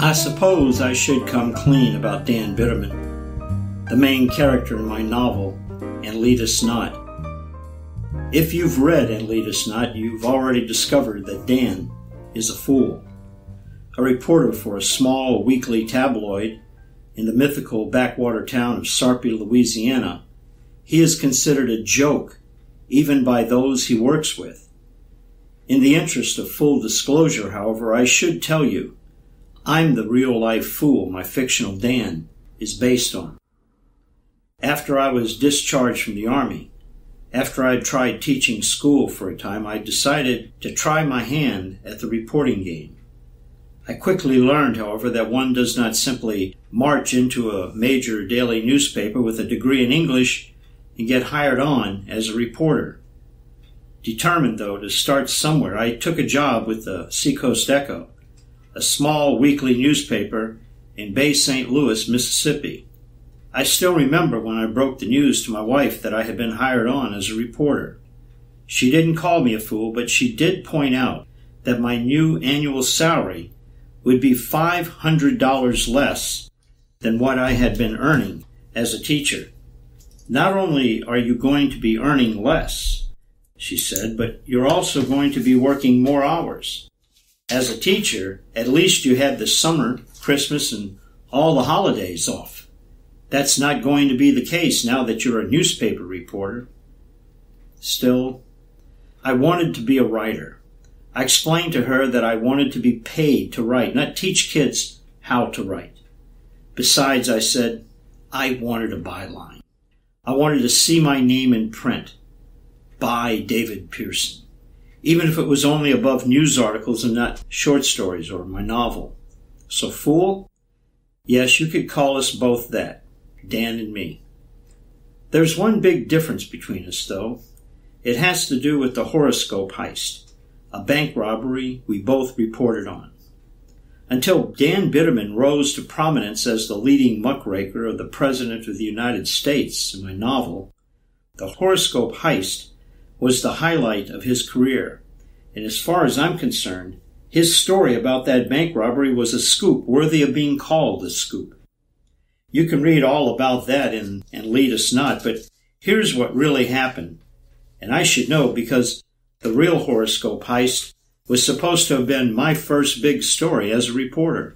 I suppose I should come clean about Dan Bitterman, the main character in my novel, And Lead Us Not. If you've read And Lead Us Not, you've already discovered that Dan is a fool. A reporter for a small weekly tabloid in the mythical backwater town of Sarpy, Louisiana, he is considered a joke even by those he works with. In the interest of full disclosure, however, I should tell you, I'm the real-life fool my fictional Dan is based on. After I was discharged from the Army, after I'd tried teaching school for a time, I decided to try my hand at the reporting game. I quickly learned, however, that one does not simply march into a major daily newspaper with a degree in English and get hired on as a reporter. Determined, though, to start somewhere, I took a job with the Seacoast Echo, a small weekly newspaper in Bay St. Louis, Mississippi. I still remember when I broke the news to my wife that I had been hired on as a reporter. She didn't call me a fool, but she did point out that my new annual salary would be $500 less than what I had been earning as a teacher. Not only are you going to be earning less, she said, but you're also going to be working more hours. As a teacher, at least you had the summer, Christmas, and all the holidays off. That's not going to be the case now that you're a newspaper reporter. Still, I wanted to be a writer. I explained to her that I wanted to be paid to write, not teach kids how to write. Besides, I said, I wanted a byline. I wanted to see my name in print. By David Pierson. Even if it was only above news articles and not short stories or my novel. So, fool? Yes, you could call us both that, Dan and me. There's one big difference between us, though. It has to do with the Horoscope Heist, a bank robbery we both reported on. Until Dan Bitterman rose to prominence as the leading muckraker of the President of the United States in my novel, the Horoscope Heist was the highlight of his career. And as far as I'm concerned, his story about that bank robbery was a scoop worthy of being called a scoop. You can read all about that in And Lead Us Not, but here's what really happened. And I should know because the real Horoscope Heist was supposed to have been my first big story as a reporter.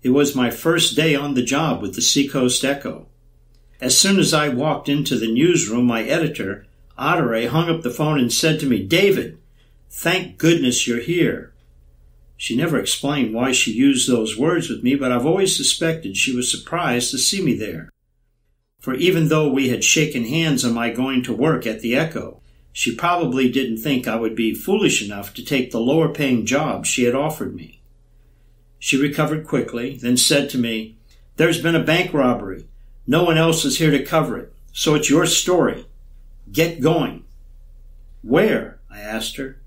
It was my first day on the job with the Seacoast Echo. As soon as I walked into the newsroom, my editor, Otteray, hung up the phone and said to me, "David, thank goodness you're here." She never explained why she used those words with me, but I've always suspected she was surprised to see me there. For even though we had shaken hands on my going to work at the Echo, she probably didn't think I would be foolish enough to take the lower-paying job she had offered me. She recovered quickly, then said to me, "There's been a bank robbery. No one else is here to cover it, so it's your story. Get going." "Where?" I asked her,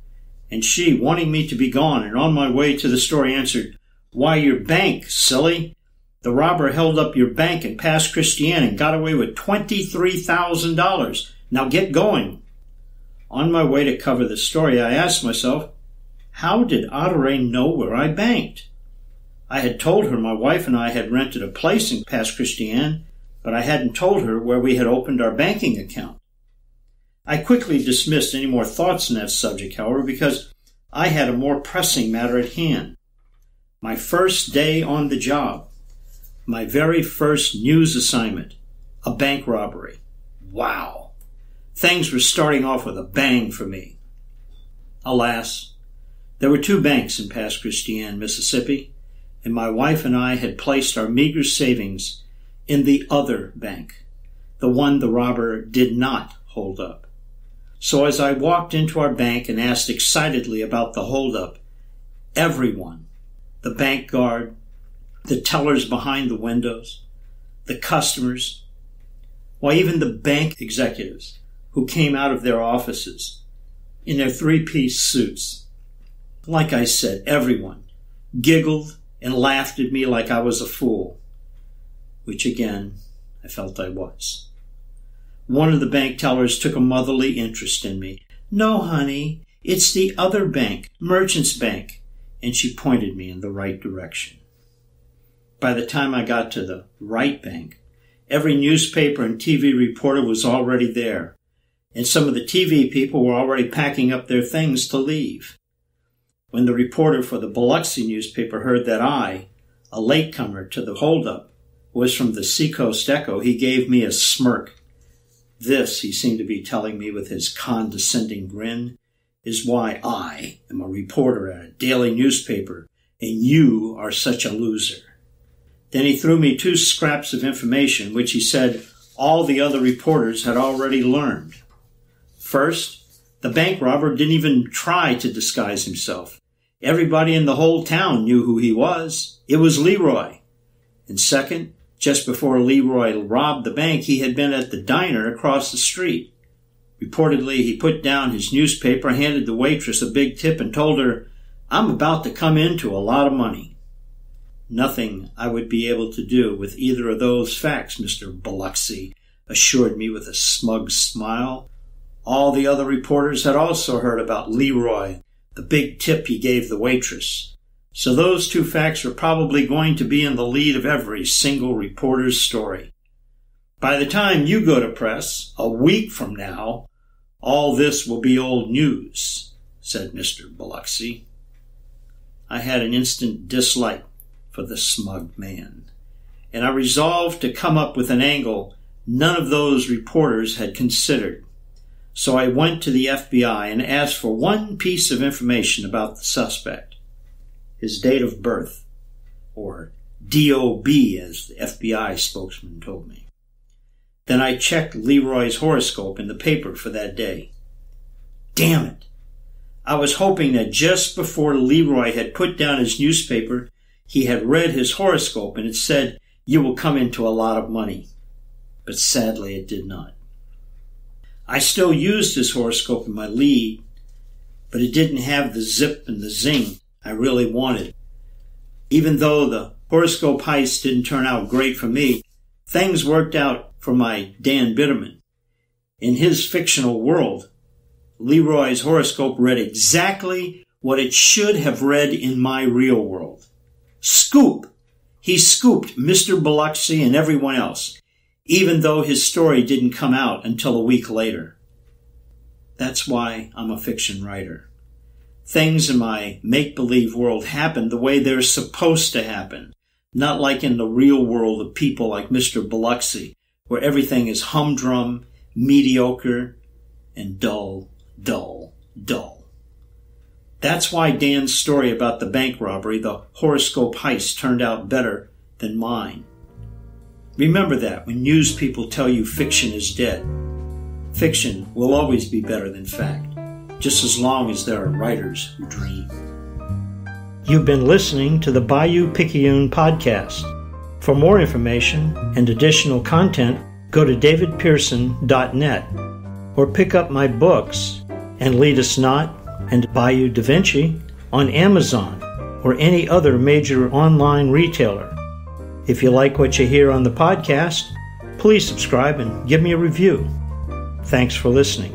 and she, wanting me to be gone and on my way to the story, answered, "Why, your bank, silly. The robber held up your bank in Pass Christian and got away with $23,000. Now get going." On my way to cover the story, I asked myself, how did Otteray know where I banked? I had told her my wife and I had rented a place in Pass Christian, but I hadn't told her where we had opened our banking account. I quickly dismissed any more thoughts on that subject, however, because I had a more pressing matter at hand. My first day on the job. My very first news assignment. A bank robbery. Wow! Things were starting off with a bang for me. Alas, there were 2 banks in Pass Christian, Mississippi, and my wife and I had placed our meager savings in the other bank, the one the robber did not hold up. So as I walked into our bank and asked excitedly about the holdup, everyone, the bank guard, the tellers behind the windows, the customers, why even the bank executives who came out of their offices in their 3-piece suits, like I said, everyone giggled and laughed at me like I was a fool, which again, I felt I was. One of the bank tellers took a motherly interest in me. "No, honey, it's the other bank, Merchants Bank," and she pointed me in the right direction. By the time I got to the right bank, every newspaper and TV reporter was already there, and some of the TV people were already packing up their things to leave. When the reporter for the Biloxi newspaper heard that I, a latecomer to the holdup, was from the Seacoast Echo, he gave me a smirk. This, he seemed to be telling me with his condescending grin, is why I am a reporter at a daily newspaper, and you are such a loser. Then he threw me 2 scraps of information, which he said all the other reporters had already learned. First, the bank robber didn't even try to disguise himself. Everybody in the whole town knew who he was. It was Leroy. And second, just before Leroy robbed the bank, he had been at the diner across the street. Reportedly, he put down his newspaper, handed the waitress a big tip, and told her, "I'm about to come into a lot of money." Nothing I would be able to do with either of those facts, Mr. Biloxi assured me with a smug smile. All the other reporters had also heard about Leroy, the big tip he gave the waitress. So those 2 facts were probably going to be in the lead of every single reporter's story. By the time you go to press, a week from now, all this will be old news, said Mr. Biloxi. I had an instant dislike for the smug man, and I resolved to come up with an angle none of those reporters had considered. So I went to the FBI and asked for one piece of information about the suspect, his date of birth, or DOB as the FBI spokesman told me. Then I checked Leroy's horoscope in the paper for that day. Damn it! I was hoping that just before Leroy had put down his newspaper, he had read his horoscope and it said, "You will come into a lot of money." But sadly it did not. I still used his horoscope in my lead, but it didn't have the zip and the zing I really wanted. Even though the Horoscope Heist didn't turn out great for me, things worked out for my Dan Bitterman. In his fictional world, Leroy's horoscope read exactly what it should have read in my real world. Scoop! He scooped Mr. Biloxi and everyone else, even though his story didn't come out until a week later. That's why I'm a fiction writer. Things in my make-believe world happen the way they're supposed to happen, not like in the real world of people like Mr. Biloxi, where everything is humdrum, mediocre, and dull, dull, dull. That's why Dan's story about the bank robbery, the Horoscope Heist, turned out better than mine. Remember that when news people tell you fiction is dead. Fiction will always be better than fact, just as long as there are writers who dream. You've been listening to the Bayou Picayune podcast. For more information and additional content, go to davidpearson.net or pick up my books, And Lead Us Not and Bayou Da Vinci, on Amazon or any other major online retailer. If you like what you hear on the podcast, please subscribe and give me a review. Thanks for listening.